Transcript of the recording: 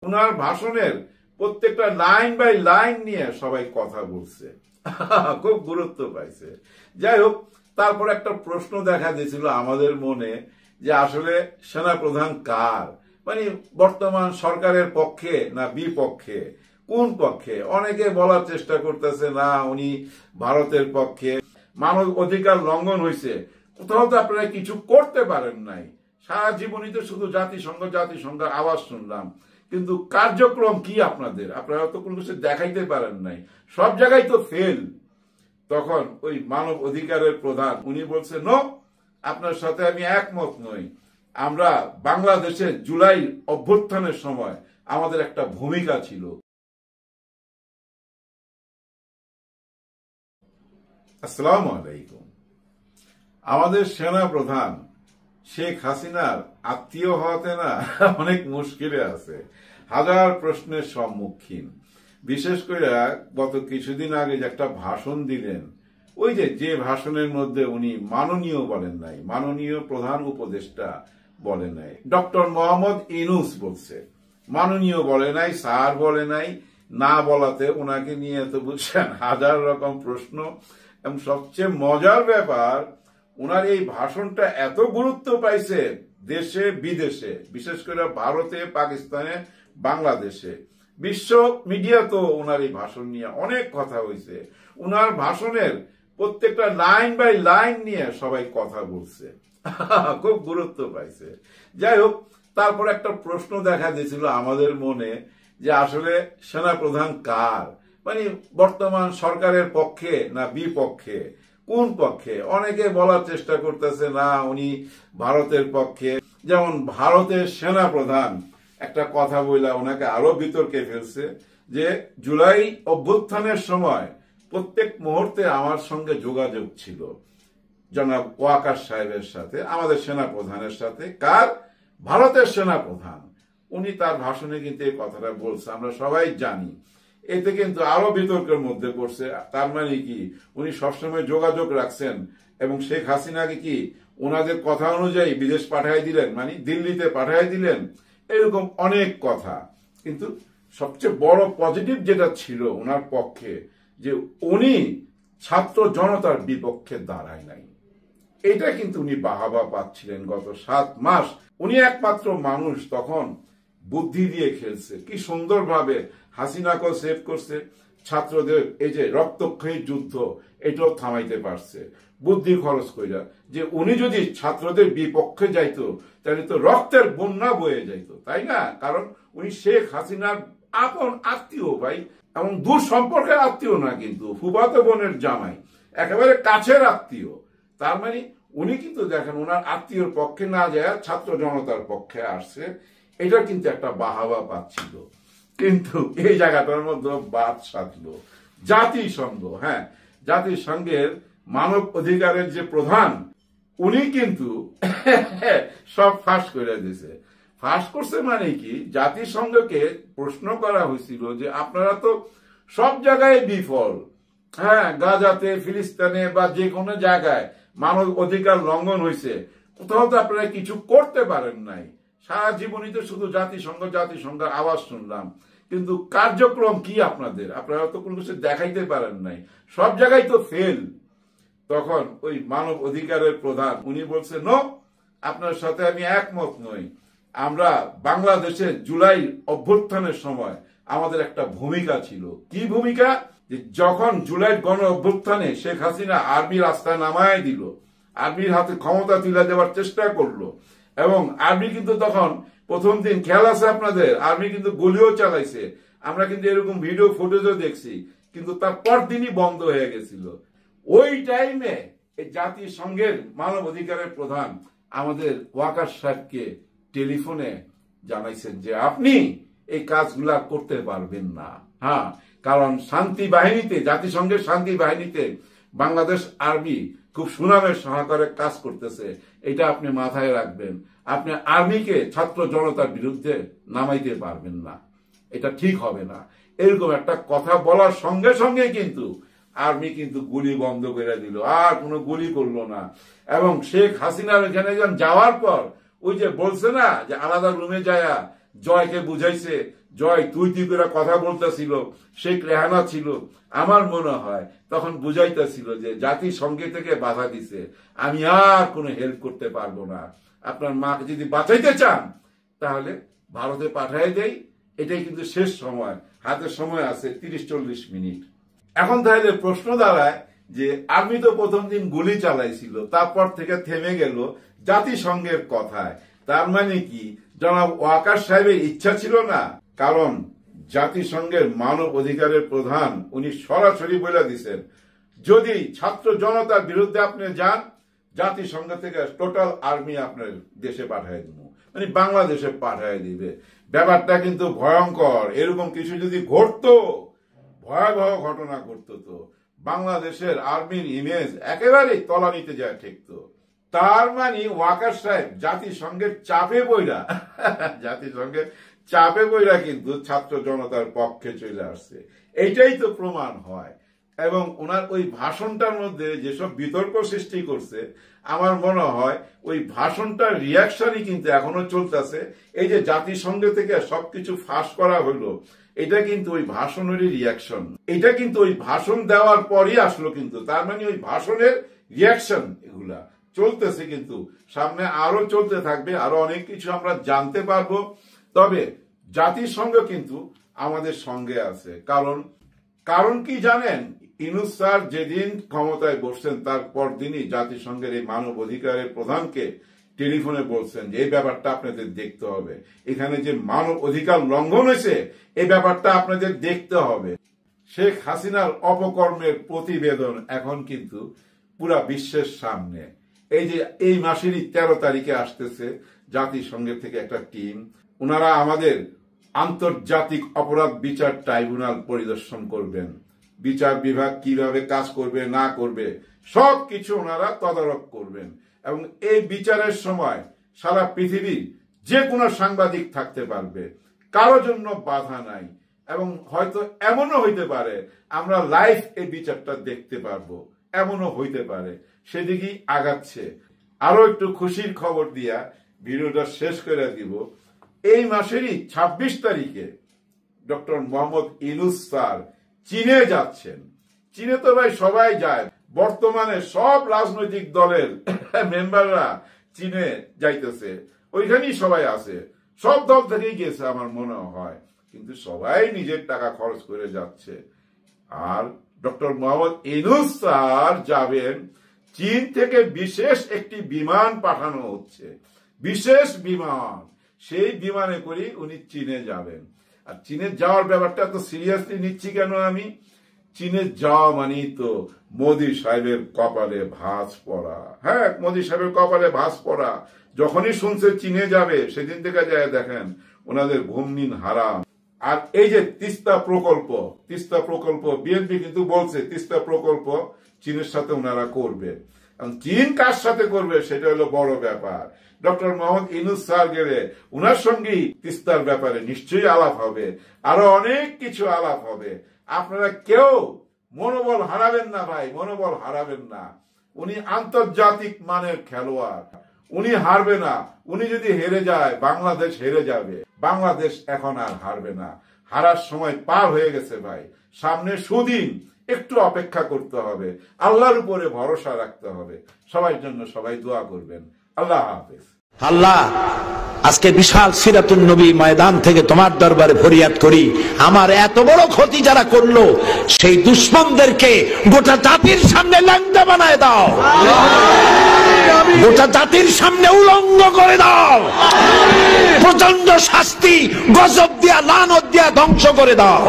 ওনার ভাষণের প্রত্যেকটা line by line নিয়ে সবাই কথা বলছে, খুব গুরুত্ব পাইছে। যাই হোক, তারপর একটা প্রশ্ন দেখা দিয়েছিল আমাদের মনে যে আসলে সেনাপ্রধান কার, মানে বর্তমান সরকারের পক্ষে না বিপক্ষে, কোন পক্ষে? অনেকে বলার চেষ্টা করতেছে না উনি ভারতের পক্ষে, মানব অধিকার লঙ্ঘন হয়েছে, কোথাও তো আপনারা কিছু করতে পারেন নাই, সারা জীবনই তো শুধু জাতিসংঘের আওয়াজ শুনলাম, কিন্তু কার্যক্রম কি আপনাদের? আপনারা তো কোনো কিছু দেখাইতে পারেন নাই, সব জায়গায় তো ফেল। তখন ওই মানব অধিকারের প্রধান উনি বলছে, নো, আপনার সাথে আমি একমত নই। আমরা বাংলাদেশে জুলাই অভ্যুত্থানের সময় আমাদের একটা ভূমিকা ছিল। আসসালামু আলাইকুম। আমাদের সেনা প্রধান শেখ হাসিনার আত্মীয় হওয়াতে না অনেক মুশকিলে আছে, হাজার প্রশ্নের সম্মুখীন। বিশেষ করে গত কিছুদিন আগে যে একটা ভাষণ দিলেন, ওই যে ভাষণের মধ্যে উনি মাননীয় বলেন নাই, মাননীয় প্রধান উপদেষ্টা বলে নাই, ডক্টর মোহাম্মদ ইউনূস বলছে, মাননীয় বলে নাই, স্যার বলে নাই। না বলাতে ওনাকে নিয়ে তো বুঝছেন হাজার রকম প্রশ্ন। এবং সবচেয়ে মজার ব্যাপার, ওনার এই ভাষণটা এত গুরুত্ব পাইছে দেশে বিদেশে, বিশেষ করে ভারতে, পাকিস্তানে, বাংলাদেশে, বিশ্ব মিডিয়া তো ওনার এই ভাষণ নিয়ে অনেক কথা হয়েছে। ওনার ভাষণের প্রত্যেকটা লাইন বাই লাইন নিয়ে সবাই কথা বলছে, খুব গুরুত্ব পাইছে। যাই হোক, তারপর একটা প্রশ্ন দেখা দিয়েছিল আমাদের মনে যে আসলে সেনাপ্রধান কার, মানে বর্তমান সরকারের পক্ষে না বিপক্ষে, কোন পক্ষে? অনেকে বলার চেষ্টা করতেছে না উনি ভারতের পক্ষে। যেমন ভারতের সেনাপ্রধান একটা কথা বইলা ওনাকে আরো বিতর্কে ফেলছে যে জুলাই অভ্যুত্থানের সময় প্রত্যেক মুহূর্তে আমার সঙ্গে যোগাযোগ ছিল জনাব ওয়াকার সাহেবের সাথে, আমাদের সেনাপ্রধানের সাথে। কার? ভারতের সেনাপ্রধান। উনি তার ভাষণে কিন্তু এই কথাটা বলছে, আমরা সবাই জানি। এতে কিন্তু আরো বিতর্কের মধ্যে পড়ছে। তার মানে কি উনি সবসময় যোগাযোগ রাখছেন এবং শেখ হাসিনাকে কি ওনাদের কথা অনুযায়ী বিদেশ পাঠাই দিলেন, মানে দিল্লিতে পাঠাই দিলেন, এরকম অনেক কথা। কিন্তু সবচেয়ে বড় পজিটিভ যেটা ছিল ওনার পক্ষে, যে উনি ছাত্র জনতার বিপক্ষে দাঁড়ায় নাই। এটা কিন্তু উনি বাহাবা পাচ্ছিলেন গত 7 মাস। উনি একমাত্র মানুষ তখন বুদ্ধি দিয়ে খেলছে, কি সুন্দরভাবে হাসিনাকে সেভ করছে, ছাত্রদের এই যে রক্তক্ষয়ী যুদ্ধ এটাও থামাইতে পারছে বুদ্ধি খরচ কইরা। যে উনি যদি ছাত্রদের বিপক্ষে যাইতো তাহলে তো রক্তের বন্যা বয়ে যাইতো, তাই না? কারণ উনি শেখ হাসিনার আপন আত্মীয় ভাই, এবং দূর সম্পর্কের আত্মীয় না, কিন্তু ফুফাতো বোনের জামাই, একেবারে কাছের আত্মীয়। তার মানে উনি কিন্তু দেখেন ওনার আত্মীয়র পক্ষে না যায় ছাত্র জনতার পক্ষে আসছে, এটা কিন্তু একটা বাহাবা পাচ্ছিল। কিন্তু এই জায়গাটার মধ্যে বাদ সাধলো জাতিসংঘ। হ্যাঁ, জাতিসংঘের মানব অধিকারের যে প্রধান, উনি কিন্তু সব ফাঁস করে দিয়েছে। ফাঁস করছে মানে কি, জাতিসংঘকে প্রশ্ন করা হয়েছিল যে আপনারা তো সব জায়গায় বিফল, হ্যাঁ, গাজাতে, ফিলিস্তিনে বা যে কোনো জায়গায় মানব অধিকার লঙ্ঘন হয়েছে, কোথাও তো আপনারা কিছু করতে পারেন নাই, সারা জীবনই তো শুধু জাতিসংঘের আওয়াজ শুনলাম, কিন্তু কার্যক্রম কি আপনাদের? আপনারা তো কোনো কিছু দেখাইতে পারেন নাই, সব জায়গায় তো ফেল। তখন ওই মানব অধিকারের প্রধান উনি বলছে, নো, আপনার সাথে আমি একমত নই। আমরা বাংলাদেশে জুলাই অভ্যুত্থানের সময় আমাদের একটা ভূমিকা ছিল। কি ভূমিকা? যে যখন জুলাই গণ অভ্যুত্থানে শেখ হাসিনা আর্মি রাস্তায় নামায় দিল, আর্মির হাতে ক্ষমতা তুলে দেওয়ার চেষ্টা করলো, এবং আর্মি কিন্তু তখন প্রথম দিন, খেয়াল আছে আপনাদের, আর্মি কিন্তু গুলিও চালাইছে, আমরা কিন্তু এরকম ভিডিও ফুটেজও দেখছি, কিন্তু তার পরদিনই বন্ধ হয়ে গেছিল। ওই টাইমে এই জাতিসংঘের মানব অধিকারের প্রধান আমাদের ওয়াকার সাহেবকে টেলিফোনে জানাইছেন যে আপনি এই কাজগুলা করতে পারবেন না। হ্যাঁ, কারণ শান্তি বাহিনীতে, জাতিসংঘের শান্তি বাহিনীতে বাংলাদেশ আর্মি খুব সুনামের সহকারে কাজ করতেছে, এটা আপনি মাথায় রাখবেন। আপনি আর্মিকে ছাত্র জনতার বিরুদ্ধে নামাইতে পারবেন না, এটা ঠিক হবে না। এরকম একটা কথা বলার সঙ্গে সঙ্গে কিন্তু আর্মি কিন্তু গুলি বন্ধ করে দিল, আর কোনো গুলি করলো না। এবং শেখ হাসিনার এখানে যাওয়ার পর ওই যে বলছে না যে আলাদা রুমে যায় জয়কে বুঝাইছে জয় তুই তুই করে কথা বলতেছিল, শেখ রেহানা ছিল, আমার মনে হয় তখন বুঝাইতেছিল যে জাতিসংঘে থেকে বাধা দিছে, আমি আর কোনো হেল্প করতে পারবো না, আপনার মাকে যদি বাঁচাইতে চান তাহলে ভারতে পাঠাই দেই, এটাই কিন্তু শেষ সময়, হাতে সময় আছে 30-40 মিনিট। এখন তাহলে প্রশ্ন দাঁড়ায় যে আর্মি তো প্রথম দিন গুলি চালাইছিল, তারপর থেকে থেমে গেল জাতিসংঘের কথায়, তার মানে কি জনাব ওয়াকার সাহেবের ইচ্ছা ছিল না? কারণ জাতিসংঘের মানব অধিকারের প্রধান উনি সরাসরি বলে দিচ্ছেন, যদি ছাত্র জনতার বিরুদ্ধে আপনি যান, জাতিসংঘ থেকে টোটাল আর্মি আপনার দেশে পাঠিয়ে দিব, মানে বাংলাদেশে পাঠিয়ে দিবে। ব্যাপারটা কিন্তু ভয়ঙ্কর। এরকম কিছু যদি ঘটতো, ভয়াবহ ঘটনা ঘটতো, তো বাংলাদেশের আর্মির ইমেজ একেবারেই তলানিতে যায় ঠেকতো। তার মানে ওয়াকার সাহেব জাতিসংঘের চাপে বইরা জাতিসংঘের চাপে বইরা কিন্তু ছাত্র জনতার পক্ষে চলে আসছে, এইটাই তো প্রমাণ হয়। এবং ওনার ওই ভাষণটার মধ্যে যেসব বিতর্ক সৃষ্টি করছে, আমার মনে হয় ওই ভাষণটার রিয়াকশনই কিন্তু এখনো চলতেছে। এই যে জাতিসংঘ থেকে সবকিছু ফাঁস করা হলো, এটা কিন্তু ওই ভাষণেরই রিয়াকশন, এটা কিন্তু ওই ভাষণ দেওয়ার পরই আসলো, কিন্তু তার মানে ওই ভাষণের রিয়াকশন এগুলা চলতেছে, কিন্তু সামনে আরো চলতে থাকবে, আরো অনেক কিছু আমরা জানতে পারবো। তবে জাতিসংঘ কিন্তু আমাদের সঙ্গে আছে। কারণ কি জানেন? ইউনূস স্যার যেদিন ক্ষমতায় বসছেন তার পর দিনই জাতিসংঘের এই মানব অধিকারের প্রধানকে টেলিফোনে বলছেন যে এই ব্যাপারটা আপনাদের দেখতে হবে, এখানে যে মানব অধিকার লঙ্ঘন হয়েছে এই ব্যাপারটা আপনাদের দেখতে হবে। শেখ হাসিনার অপকর্মের প্রতিবেদন এখন কিন্তু পুরা বিশ্বের সামনে। এই যে এই মাসেরই 13 তারিখে আসতেছে জাতিসংঘের থেকে একটা টিম, ওনারা আমাদের আন্তর্জাতিক অপরাধ বিচার ট্রাইব্যুনাল পরিদর্শন করবেন, বিচার বিভাগ কিভাবে কাজ করবে না করবে সবকিছু ওনারা তদারক করবেন। এবং এই বিচারের সময় সারা পৃথিবীর যে কোনো সাংবাদিক থাকতে পারবে, কারো জন্য বাধা নাই। এবং হয়তো এমনও হইতে পারে আমরা লাইভ এই বিচারটা দেখতে পারবো, এমনও হইতে পারে, সেদিকেই আগাচ্ছে। আরো একটু খুশির খবর দিয়া ভিডিওটা শেষ করে দিব। এই মাসেরই 26 তারিখে ডক্টর মোহাম্মদ ইউনূস স্যার চীনে যাচ্ছেন। চীনে তো ভাই সবাই যায়, বর্তমানে সব রাজনৈতিক দলের মেম্বাররা চীনে যাইতেছে, ওইখানেই সবাই আছে, সব দল থেকেই গেছে আমার মনে হয়, কিন্তু সবাই নিজের টাকা খরচ করে যাচ্ছে। আর ডক্টর মোহাম্মদ ইউনূস স্যার যাবেন, চীন থেকে বিশেষ একটি বিমান পাঠানো হচ্ছে, বিশেষ বিমান, সেই বিমানে করে উনি চীনে যাবেন। আর চীনে যাওয়ার ব্যাপারটা তো সিরিয়াসলি নিচ্ছি কেন আমি? চীনে যাওয়া মানে তো মোদী সাহেবের কপালে ভাঁজ পড়া। হ্যাঁ, মোদী সাহেবের কপালে ভাঁজ পড়া। যখনই শুনছে চীনে যাবে, সেদিন থেকে যায় দেখেন ওনাদের ঘুম নিন হারাম। আর এই যে তিস্তা প্রকল্প বিএনপি কিন্তু বলছে তিস্তা প্রকল্প চীনের সাথে ওনারা করবে। চীন কার সাথে করবে সেটা হলো বড় ব্যাপার। ডক্টর মোহাম্মদ ইউনূস স্যার গেলে উনার সঙ্গেই তিস্তার ব্যাপারে নিশ্চয়ই আলাপ হবে, আরো অনেক কিছু আলাপ হবে। আপনারা কেউ মনোবল হারাবেন না ভাই, মনোবল হারাবেন না। উনি আন্তর্জাতিক মানের খেলোয়াড়, উনি হারবে না। উনি যদি হেরে যায় বাংলাদেশ হেরে যাবে, বাংলাদেশ এখন আর হারবে না। হারার সময় পার হয়ে গেছে ভাই, সামনে সুদিন, একটু অপেক্ষা করতে হবে, আল্লাহর উপরে ভরসা রাখতে হবে। সবার জন্য সবাই দোয়া করবেন। আল্লাহ হাফেজ। আল্লাহ, আজকে বিশাল সিরাতুন নবী ময়দান থেকে তোমার দরবারে ফরিয়াদ করি, আমার এত বড় ক্ষতি যারা করলো সেই দুশমনদেরকে গোটা জাতির সামনে ল্যাংড়া বানায় দাও, গোটা জাতির সামনে উলঙ্গ করে দাও, প্রচন্ড শাস্তি গজব দিয়া লানত দিয়া ধ্বংস করে দাও।